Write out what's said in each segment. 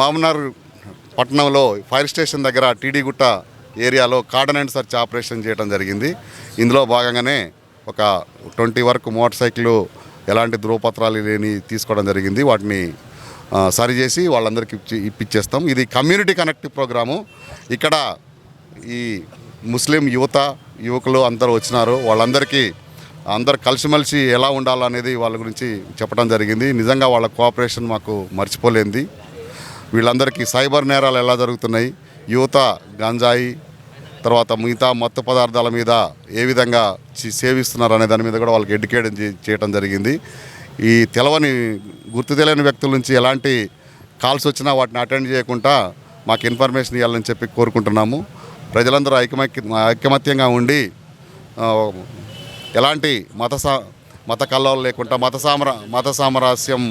మామనార్ పట్టణంలో fire station దగ్గర TD గుట్ట ఏరియాలో కార్డన్ అండ్ సర్చ్ ఆపరేషన్ చేయడం జరిగింది. ఇందులో భాగంగానే ఒక 20 వరకు మోటార్ సైకిళ్ళు ఎలాంటి ధృవపత్రాలు లేని తీసుకోవడం జరిగింది. వాటిని సరిచేసి వాళ్ళందరికీ ఇప్పించేస్తాం. ఇది కమ్యూనిటీ కనెక్టివ్ ప్రోగ్రాము. ఇక్కడ ఈ ముస్లిం యువకులు అందరూ వచ్చినారు. వాళ్ళందరికీ అందరు కలిసిమెలిసి ఎలా ఉండాలనేది వాళ్ళ గురించి చెప్పడం జరిగింది. నిజంగా వాళ్ళ కోఆపరేషన్ మాకు మర్చిపోలేంది. వీళ్ళందరికీ సైబర్ నేరాలు ఎలా జరుగుతున్నాయి, యువత గంజాయి తర్వాత మిగతా మత్తు పదార్థాల మీద ఏ విధంగా సేవిస్తున్నారు అనే దాని మీద కూడా వాళ్ళకి ఎడ్యుకేట్ చేయడం జరిగింది. ఈ గుర్తు తెలియని వ్యక్తుల నుంచి ఎలాంటి కాల్స్ వచ్చినా వాటిని అటెండ్ చేయకుండా మాకు ఇన్ఫర్మేషన్ ఇవ్వాలని చెప్పి కోరుకుంటున్నాము. ప్రజలందరూ ఐకమత్యంగా ఉండి ఎలాంటి మత కల్లోలు లేకుండా మత సామరస్యం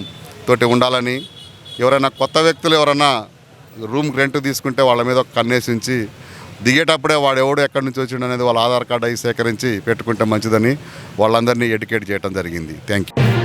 తోటి ఉండాలని, ఎవరైనా కొత్త వ్యక్తులు ఎవరైనా రూమ్ రెంట్ తీసుకుంటే వాళ్ళ మీద ఒక కన్నేసించి దిగేటప్పుడే వాడు ఎవడు ఎక్కడి నుంచి వచ్చిండు అనేది వాళ్ళ ఆధార్ కార్డు అవి సేకరించి పెట్టుకుంటే మంచిదని వాళ్ళందరినీ ఎడ్యుకేట్ చేయడం జరిగింది. Thank you.